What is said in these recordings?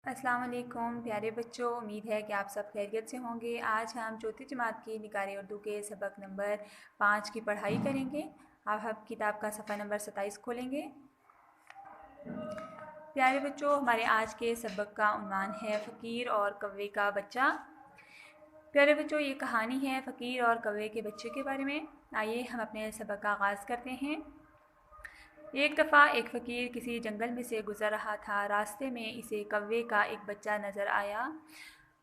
अस्सलाम वालेकुम प्यारे बच्चों, उम्मीद है कि आप सब खैरियत से होंगे। आज हम चौथी जमात की निगारे उर्दू के सबक नंबर 5 की पढ़ाई करेंगे। अब हम किताब का सफ़ा नंबर 27 खोलेंगे। प्यारे बच्चों, हमारे आज के सबक का उन्वान है फ़कीर और कौवे का बच्चा। प्यारे बच्चों, ये कहानी है फ़कीर और कौवे के बच्चे के बारे में। आइए हम अपने सबक का आगाज़ करते हैं। एक दफ़ा एक फ़कीर किसी जंगल में से गुज़र रहा था। रास्ते में इसे कौवे का एक बच्चा नज़र आया।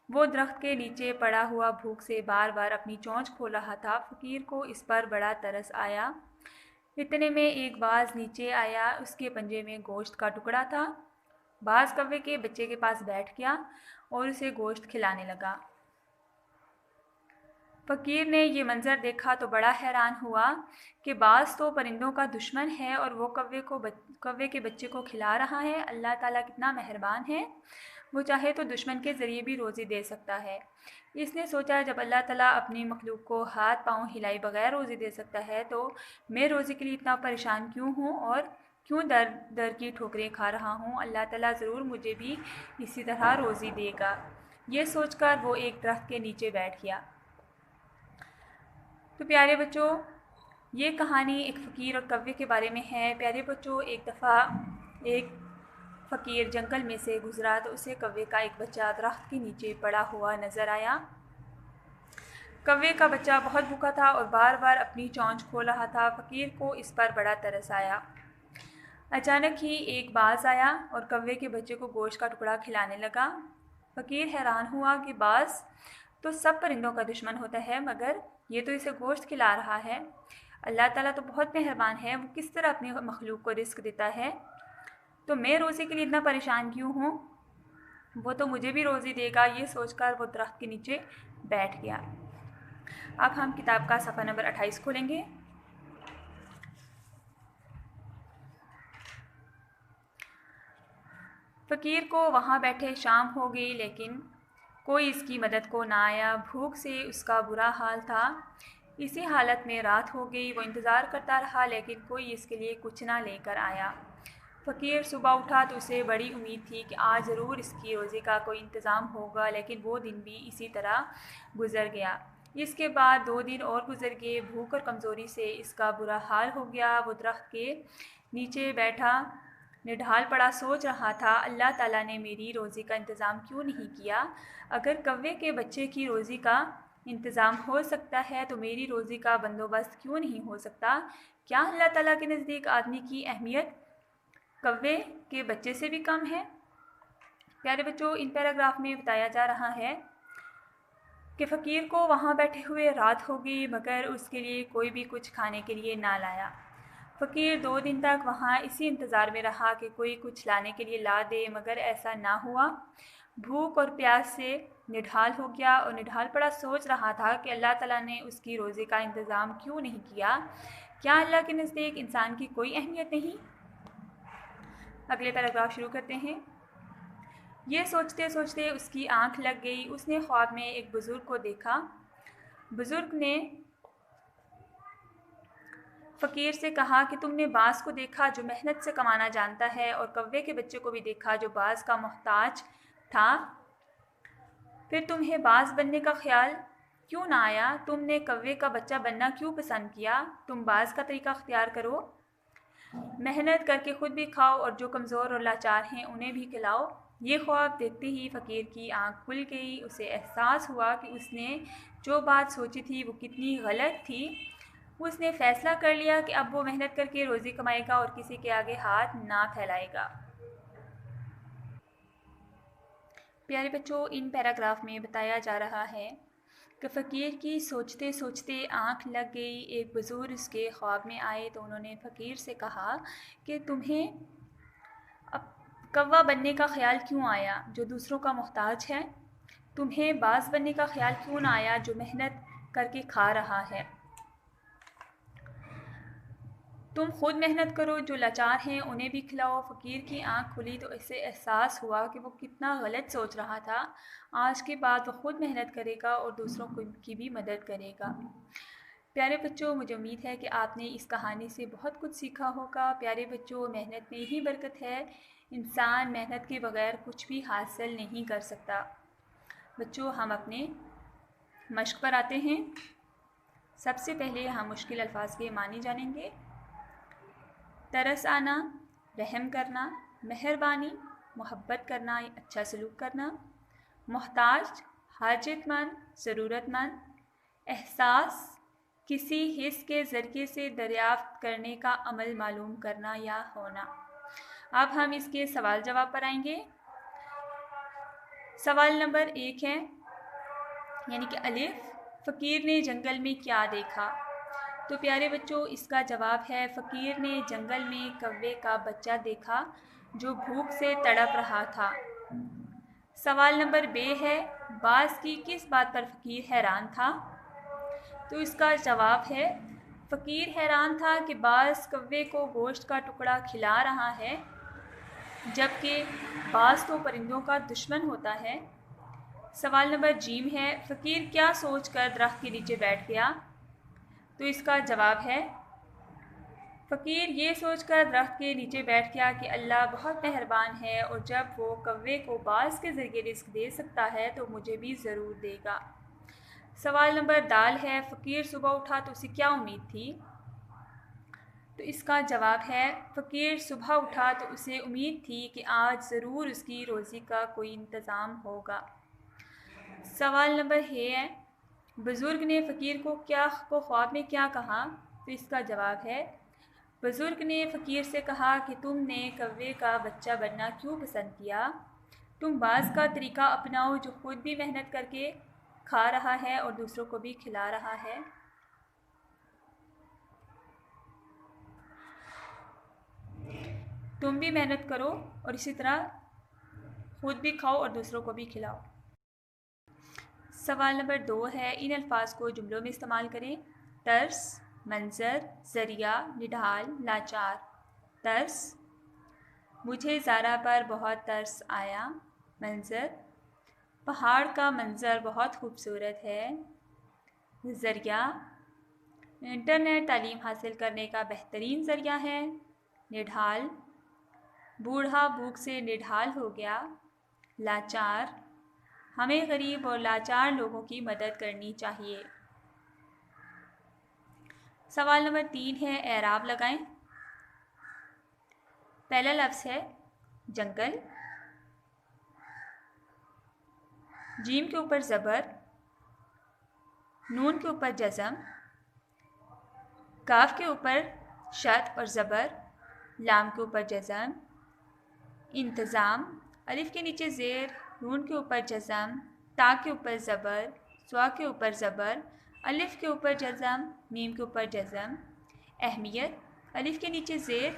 वो दरख्त के नीचे पड़ा हुआ भूख से बार बार अपनी चोंच खोल रहा था। फ़कीर को इस पर बड़ा तरस आया। इतने में एक बाज़ नीचे आया। उसके पंजे में गोश्त का टुकड़ा था। बाज़ कौवे के बच्चे के पास बैठ गया और उसे गोश्त खिलाने लगा। फ़कीर ने ये मंज़र देखा तो बड़ा हैरान हुआ कि बाज़ तो परिंदों का दुश्मन है और वो कौवे के बच्चे को खिला रहा है। अल्लाह ताला कितना मेहरबान है, वो चाहे तो दुश्मन के ज़रिए भी रोज़ी दे सकता है। इसने सोचा, जब अल्लाह ताला अपनी मखलूक को हाथ पाँव हिलाए बगैर रोज़ी दे सकता है तो मैं रोज़ी के लिए इतना परेशान क्यों हूँ और क्यों दर दर की ठोकरें खा रहा हूँ। अल्लाह ताला ज़रूर मुझे भी इसी तरह रोज़ी देगा। ये सोचकर वो एक दरख्त के नीचे बैठ गया। तो प्यारे बच्चों, ये कहानी एक फ़कीर और कौवे के बारे में है। प्यारे बच्चों, एक दफ़ा एक फ़कीर जंगल में से गुज़रा तो उसे कौवे का एक बच्चा दरख्त के नीचे पड़ा हुआ नज़र आया। कौवे का बच्चा बहुत भूखा था और बार बार अपनी चोंच खोल रहा था। फ़कीर को इस पर बड़ा तरस आया। अचानक ही एक बाज़ आया और कौवे के बच्चे को गोश्त का टुकड़ा खिलाने लगा। फ़कीर हैरान हुआ कि बाज़ तो सब परिंदों का दुश्मन होता है, मगर ये तो इसे गोश्त खिला रहा है। अल्लाह ताला तो बहुत मेहरबान है, वो किस तरह अपनी मखलूक को रिस्क देता है। तो मैं रोज़ी के लिए इतना परेशान क्यों हूँ, वो तो मुझे भी रोज़ी देगा। ये सोचकर वो दरख्त के नीचे बैठ गया। अब हम किताब का सफ़ा नंबर 28 खोलेंगे। फ़कीर को वहाँ बैठे शाम हो गई, लेकिन कोई इसकी मदद को ना आया। भूख से उसका बुरा हाल था। इसी हालत में रात हो गई। वो इंतज़ार करता रहा, लेकिन कोई इसके लिए कुछ ना लेकर आया। फ़कीर सुबह उठा तो उसे बड़ी उम्मीद थी कि आज ज़रूर इसकी रोज़ी का कोई इंतज़ाम होगा, लेकिन वो दिन भी इसी तरह गुज़र गया। इसके बाद 2 दिन और गुज़र गए। भूख और कमज़ोरी से इसका बुरा हाल हो गया। वो दरख्त के नीचे बैठा निढाल पड़ा सोच रहा था, अल्लाह ताला ने मेरी रोज़ी का इंतज़ाम क्यों नहीं किया। अगर कौवे के बच्चे की रोज़ी का इंतज़ाम हो सकता है तो मेरी रोज़ी का बंदोबस्त क्यों नहीं हो सकता। क्या अल्लाह ताला के नज़दीक आदमी की अहमियत कौवे के बच्चे से भी कम है। प्यारे बच्चों, इन पैराग्राफ में बताया जा रहा है कि फ़कीर को वहाँ बैठे हुए रात हो गई, मगर उसके लिए कोई भी कुछ खाने के लिए ना लाया। फ़कीर 2 दिन तक वहाँ इसी इंतज़ार में रहा कि कोई कुछ लाने के लिए ला दे, मगर ऐसा ना हुआ। भूख और प्यास से निढाल हो गया और निढाल पड़ा सोच रहा था कि अल्लाह ताला ने उसकी रोज़ी का इंतज़ाम क्यों नहीं किया। क्या अल्लाह के नज़दीक इंसान की कोई अहमियत नहीं। अगले पैराग्राफ शुरू करते हैं। ये सोचते सोचते उसकी आंख लग गई। उसने ख्वाब में एक बुज़ुर्ग को देखा। बुज़ुर्ग ने फ़कीर से कहा कि तुमने बाज़ को देखा जो मेहनत से कमाना जानता है, और कौवे के बच्चे को भी देखा जो बाज़ का मोहताज था। फिर तुम्हें बाज़ बनने का ख्याल क्यों ना आया। तुमने कौवे का बच्चा बनना क्यों पसंद किया। तुम बाज़ का तरीका अख्तियार करो, मेहनत करके खुद भी खाओ और जो कमज़ोर और लाचार हैं उन्हें भी खिलाओ। ये ख्वाब देखते ही फ़कीर की आंख खुल गई। उसे एहसास हुआ कि उसने जो बात सोची थी वो कितनी गलत थी। उसने फ़ैसला कर लिया कि अब वो मेहनत करके रोज़ी कमाएगा और किसी के आगे हाथ ना फैलाएगा। प्यारे बच्चों, इन पैराग्राफ में बताया जा रहा है कि फ़कीर की सोचते सोचते आँख लग गई। एक बुज़ुर्ग उसके ख्वाब में आए तो उन्होंने फ़कीर से कहा कि तुम्हें अब कौवा बनने का ख़्याल क्यों आया जो दूसरों का मोहताज है। तुम्हें बाज़ बनने का ख़्याल क्यों ना आया जो मेहनत करके खा रहा है। तुम खुद मेहनत करो, जो लाचार हैं उन्हें भी खिलाओ। फ़कीर की आंख खुली तो इसे एहसास हुआ कि वो कितना गलत सोच रहा था। आज के बाद वो खुद मेहनत करेगा और दूसरों की भी मदद करेगा। प्यारे बच्चों, मुझे उम्मीद है कि आपने इस कहानी से बहुत कुछ सीखा होगा। प्यारे बच्चों, मेहनत में ही बरकत है। इंसान मेहनत के बगैर कुछ भी हासिल नहीं कर सकता। बच्चों, हम अपने मश्क पर आते हैं। सबसे पहले हम मुश्किल अल्फाज के मानी जानेंगे। तरस आना, रहम करना, मेहरबानी, मोहब्बत करना, अच्छा सलूक करना, मोहताज, हाजतमंद, ज़रूरतमंद, एहसास, किसी हिस्स के ज़रिए से दरियाफ्त करने का अमल मालूम करना या होना। अब हम इसके सवाल जवाब पर आएंगे। सवाल नंबर 1 है, यानी कि अलिफ, फ़कीर ने जंगल में क्या देखा? तो प्यारे बच्चों, इसका जवाब है फ़कीर ने जंगल में कौवे का बच्चा देखा जो भूख से तड़प रहा था। सवाल नंबर बे है, बाज़ की किस बात पर फ़कीर हैरान था? तो इसका जवाब है फ़कीर हैरान था कि बाज़ कौवे को गोश्त का टुकड़ा खिला रहा है, जबकि बाज़ तो परिंदों का दुश्मन होता है। सवाल नंबर जीम है, फ़कीर क्या सोच कर दरख्त के नीचे बैठ गया? तो इसका जवाब है फ़कीर ये सोचकर दरख्त के नीचे बैठ गया कि अल्लाह बहुत मेहरबान है और जब वो कौवे को बाज़ के ज़रिए रिज़्क दे सकता है तो मुझे भी ज़रूर देगा। सवाल नंबर दाल है, फ़कीर सुबह उठा तो उसे क्या उम्मीद थी? तो इसका जवाब है फ़कीर सुबह उठा तो उसे उम्मीद थी कि आज ज़रूर उसकी रोज़ी का कोई इंतज़ाम होगा। सवाल नंबर है, बुज़ुर्ग ने फ़कीर को ख्वाब में क्या कहा? तो इसका जवाब है बुज़ुर्ग ने फ़कीर से कहा कि तुमने कौवे का बच्चा बनना क्यों पसंद किया? तुम बाज़ का तरीका अपनाओ जो ख़ुद भी मेहनत करके खा रहा है और दूसरों को भी खिला रहा है। तुम भी मेहनत करो और इसी तरह ख़ुद भी खाओ और दूसरों को भी खिलाओ। सवाल नंबर 2 है, इन अल्फाज को जुमलों में इस्तेमाल करें। तर्स, मंज़र, ज़रिया, निढाल, लाचार। तर्स, मुझे ज़ारा पर बहुत तरस आया। मंज़र, पहाड़ का मंज़र बहुत खूबसूरत है। ज़रिया, इंटरनेट तालीम हासिल करने का बेहतरीन ज़रिया है। निढाल, बूढ़ा भूख से निढाल हो गया। लाचार, हमें गरीब और लाचार लोगों की मदद करनी चाहिए। सवाल नंबर 3 है, एराब लगाएं। पहला लफ्ज़ है जंगल, जीम के ऊपर ज़बर, नून के ऊपर जज़म, काफ के ऊपर शद और ज़बर, लाम के ऊपर जज़म। इंतज़ाम, अलिफ के नीचे ज़ेर, नून के ऊपर जज़म, ता के ऊपर ज़बर, स्वा के ऊपर ज़बर, अलिफ के ऊपर जज़म, मीम के ऊपर जज़म। अहमियत, अलिफ के नीचे ज़ेर,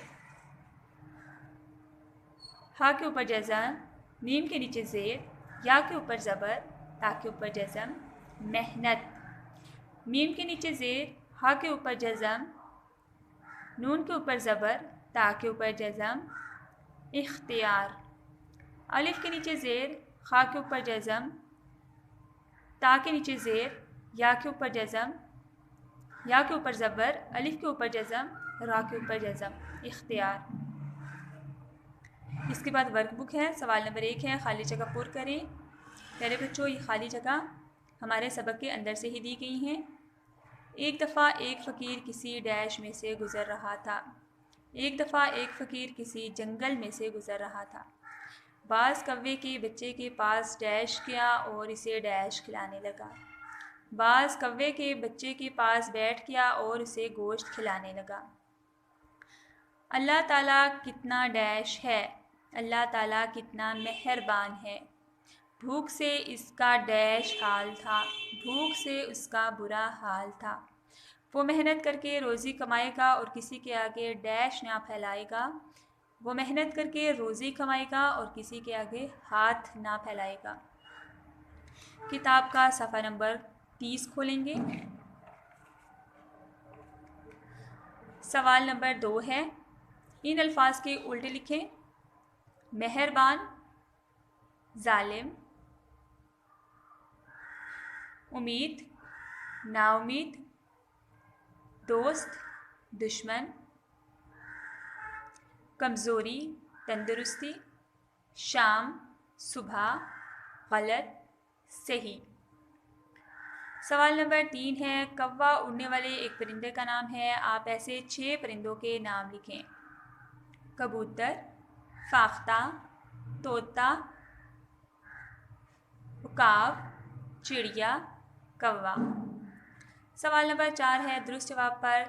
हा के ऊपर जज़म, मीम के नीचे ज़ेर, या के ऊपर ज़बर, ता के ऊपर जज़म। मेहनत, मीम के नीचे ज़ेर, हा के ऊपर जज़म, नून के ऊपर ज़बर, ता के ऊपर जज़म। इख्तियार, अलिफ के नीचे ज़ेर, खा के ऊपर जज़म, ता के नीचे ज़ेर, या के ऊपर जज़म, या के ऊपर ज़बर, अलिफ के ऊपर जज़म, रा के ऊपर जज़म। इख्तियार। इसके बाद वर्कबुक है। सवाल नंबर 1 है, खाली जगह पुर करें। प्यारे बच्चों, ये खाली जगह हमारे सबक के अंदर से ही दी गई हैं। एक दफ़ा एक फ़कीर किसी डैश में से गुज़र रहा था। एक दफ़ा एक फ़कीर किसी जंगल में से गुज़र रहा था। बाज़ कौवे के बच्चे के पास डैश गया और इसे डैश खिलाने लगा। बाज़ कौवे के बच्चे के पास बैठ गया और उसे गोश्त खिलाने लगा। अल्लाह ताला कितना डैश है, अल्लाह ताला कितना मेहरबान है। भूख से इसका डैश हाल था, भूख से उसका बुरा हाल था। वो मेहनत करके रोज़ी कमाएगा और किसी के आगे डैश ना फैलाएगा। वो मेहनत करके रोज़ी कमाएगा और किसी के आगे हाथ ना फैलाएगा। किताब का सफ़ा नंबर 30 खोलेंगे। सवाल नंबर 2 है, इन अल्फाज के उल्टे लिखें। मेहरबान, जालिम, उम्मीद, नाउम्मीद, दोस्त, दुश्मन, कमज़ोरी, तंदुरुस्ती, शाम, सुबह, गलत, सही। सवाल नंबर 3 है, कौवा उड़ने वाले एक परिंदे का नाम है। आप ऐसे 6 परिंदों के नाम लिखें। कबूतर, फाख्ता, तोता, उकाब, चिड़िया, कौवा। सवाल नंबर 4 है, दुरुस्त जवाब पर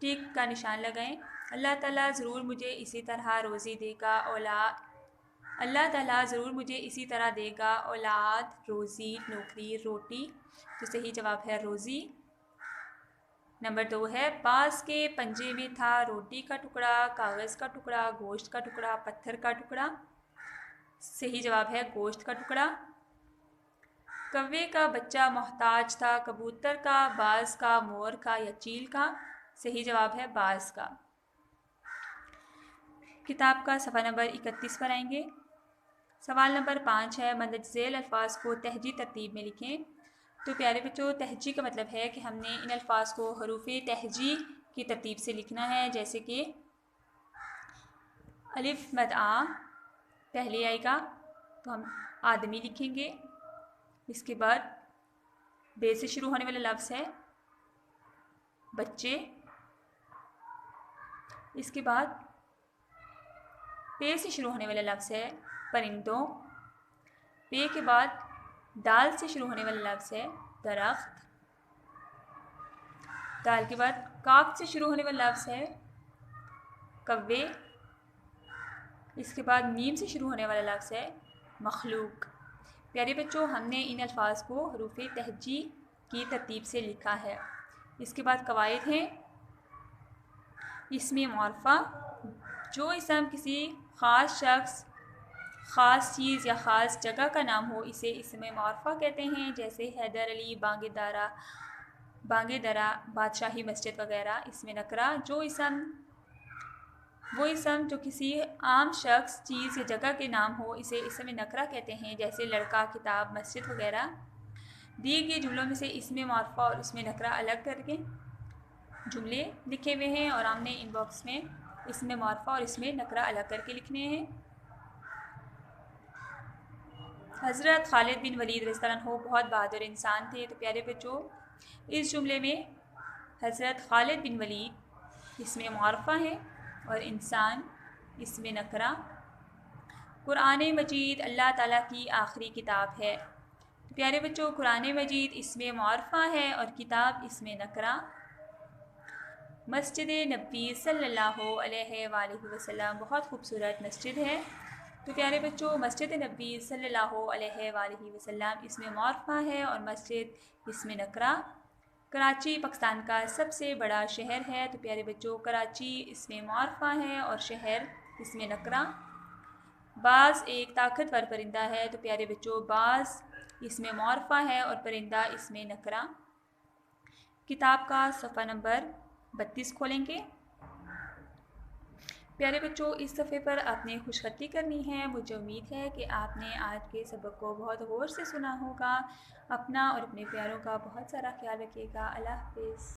टिक का निशान लगाएं। अल्लाह ताला ज़रूर मुझे इसी तरह रोज़ी देगा, अल्लाह ताला ज़रूर मुझे इसी तरह देगा औलाद, रोज़ी, नौकरी, रोटी। तो सही जवाब है रोज़ी। नंबर 2 है, बाज़ के पंजे में था रोटी का टुकड़ा, कागज़ का टुकड़ा, गोश्त का टुकड़ा, पत्थर का टुकड़ा। सही जवाब है गोश्त का टुकड़ा। कौवे का बच्चा मोहताज था, कबूतर का, बाज़ का, मोर का या चील का। सही जवाब है बाज़ का। किताब का सफ़ा नंबर 31 पर आएंगे। सवाल नंबर 5 है, मंदरज़ेल अल्फाज को तहजी तरतीब में लिखें। तो प्यारे बच्चों, तहजी का मतलब है कि हमने इन अल्फाज को हरूफ़े तहजी की तरतीब से लिखना है। जैसे कि अलिफ मद आ पहले आएगा तो हम आदमी लिखेंगे। इसके बाद बे से शुरू होने वाला लफ्ज़ है बच्चे। इसके बाद पे से शुरू होने वाला लफ्ज़ है परिंदों। पे के बाद दाल से शुरू होने वाला लफ्ज़ है दरख्त। दाल के बाद काफ से शुरू होने वाला लफ्ज़ है कव्वे। इसके बाद मीम से शुरू होने वाला लफ्ज़ है मखलूक। प्यारे बच्चों, हमने इन अल्फाज को हरूफ़े तहजी की तरतीब से लिखा है। इसके बाद कवायद हैं। इसमें मुआरफ़ा, जो इसम किसी ख़ास शख्स, ख़ास चीज़ या ख़ास जगह का नाम हो इसे इसमें मुआरफ़ा कहते हैं। जैसे हैदर अली, बांगेदरा, बादशाही मस्जिद वगैरह। इसमें नकरा, वो इसम जो किसी आम शख्स, चीज़ या जगह के नाम हो इसे इसमें नकरा कहते हैं। जैसे लड़का, किताब, मस्जिद वगैरह। दिए गए जुमलों में से इसमें मुआरफ़ा और इसमें नकरा अलग करके जुमले लिखे हुए हैं और हमने इनबॉक्स में इसमें मुआरफ़ा और इसमें नकरा अलग करके लिखने हैं। हज़रत खालिद बिन वलीद रज़ियल्लाहु अन्हु बहुत बहादुर इंसान थे। तो प्यारे बच्चों, इस जुमले में हज़रत खालिद बिन वलीद इसमें मुआरफ़ा है और इंसान इसमें नकरा। कुरान मजीद अल्लाह ताला की आखिरी किताब है। तो प्यारे बच्चों, कुरान मजीद इसमें मुआरफ़ा है और किताब इसमें नकरा। मस्जिद नबी सल्लल्लाहु अलैहि वसल्लम बहुत खूबसूरत मस्जिद है। तो प्यारे बच्चों, मस्जिद नबी सल्लल्लाहु अलैहि वसल्लम इसमें मुआरफ़ा है और मस्जिद इसमें नकरा। कराची पाकिस्तान का सबसे बड़ा शहर है। तो प्यारे बच्चों, कराची इसमें मुआरफ़ा है और शहर इसमें नकरा। बाज़ एक ताकतवर परिंदा है। तो प्यारे बच्चों, बाज़ इसमें मुआरफ़ा है और परिंदा इसमें नकरा। किताब का सफ़ा नंबर 32 खोलेंगे। प्यारे बच्चों, इस सफ़े पर आपने खुशखती करनी है। मुझे उम्मीद है कि आपने आज के सबक को बहुत गौर से सुना होगा। अपना और अपने प्यारों का बहुत सारा ख्याल रखिएगा। अल्लाह हाफ़िज़।